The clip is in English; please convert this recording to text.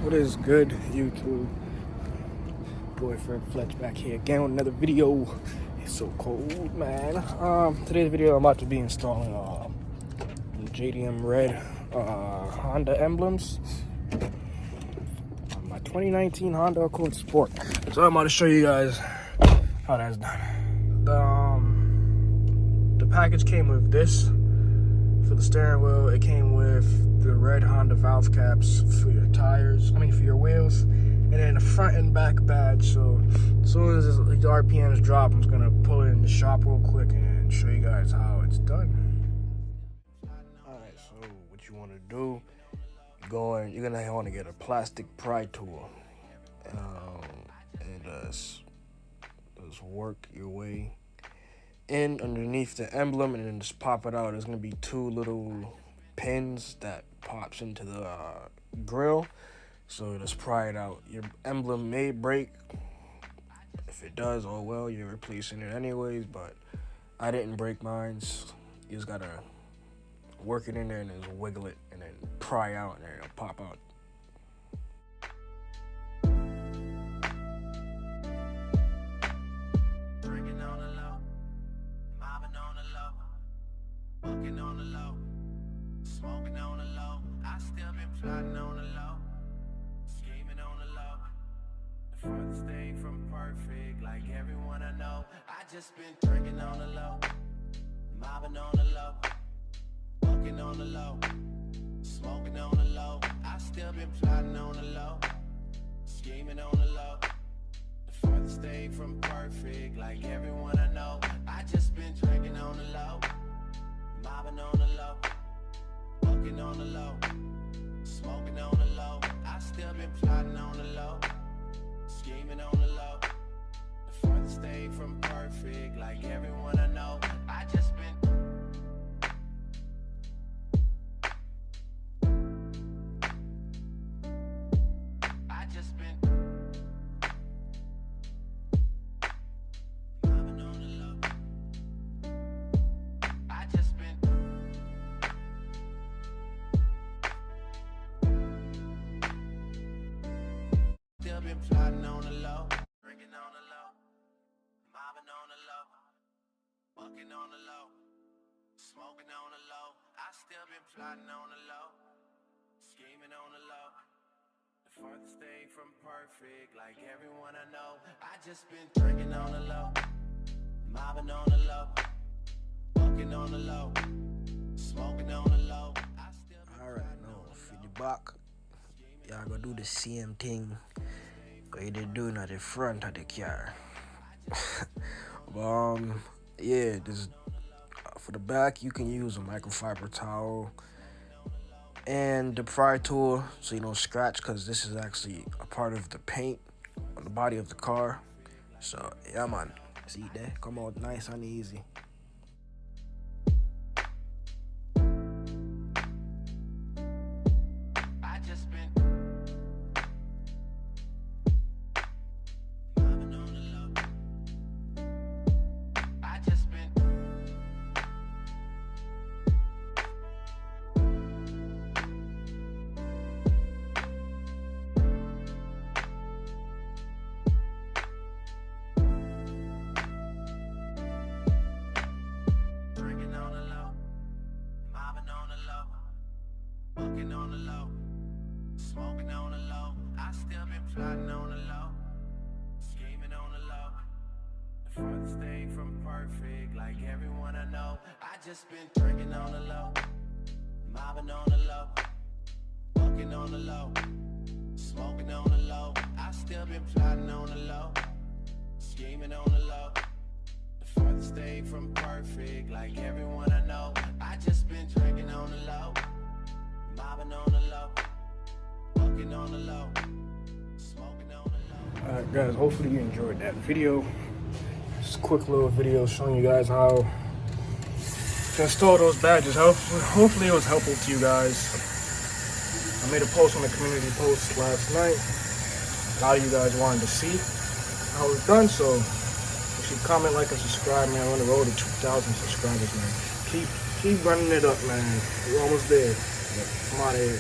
What is good, YouTube? Boyfriend Fletch back here again with another video. It's so cold, man. Today's video I'm about to be installing JDM red Honda emblems on my 2019 Honda Accord Sport. So I'm about to show you guys how that's done. The package came with this for the steering wheel. It came with the red Honda valve caps for your tires, for your wheels, and then a front and back badge. So as soon as the RPMs drop, I'm just gonna pull it in the shop real quick and show you guys how it's done. Alright, so what you wanna do, you're gonna wanna get a plastic pry tool. And just work your way in underneath the emblem and then just pop it out. There's gonna be two little pins that pops into the grill, so just pry it out. Your emblem may break. If it does, oh well, you're replacing it anyways, but I didn't break mine. You just gotta work it in there and just wiggle it and then pry out and then it'll pop out. Plotting on the low, scheming on the low. The furthest thing from perfect, like everyone I know. I just been drinking on the low, mobbing on the low, walking on the low, smoking on the low. I still been plotting on the low, scheming on the low. The furthest thing from perfect, like everyone I know. I just been drinking on the low, mobbing on the low, walking on the low, smoking on the low. I still been plotting on the low, scheming on the low. The furthest thing from perfect, like everyone I know. I just been mobbing on the low. I just been still been plotting on the low, drinking on the low, mobbing on the low, bucking on the low, smoking on the low. I still been plotting on the low, scheming on the low. The farthest thing from perfect, like everyone I know. I just been drinking on the low, mobbing on the low, bucking on the low, smoking on the low. I still been Alright, no, for the back, y'all go do the same thing you did doing at the front of the car. Yeah, this for the back you can use a microfiber towel and the pry tool so you don't scratch, because this is actually a part of the paint on the body of the car. So yeah, man, see that come out nice and easy. I just been bucking on the low, smoking on the low. I still been plotting on the low, scheming on the low. The furthest thing from perfect, like everyone I know. I just been drinking on the low, mobbing on the low, bucking on the low, smoking on the low. I still been plotting on the low, scheming on the low. The furthest thing from perfect, like everyone I know. I just been drinking on the low, mobbing on the low, bucking on the low, smoking on the low. Alright guys, hopefully you enjoyed that video. Just a quick little video showing you guys how to install those badges. Hopefully it was helpful to you guys. I made a post on the community post last night. A lot of you guys wanted to see how it's done, so you should comment, like, and subscribe, man. We're on the road to 2,000 subscribers, man. Keep running it up, man. We're almost there. Come out of here.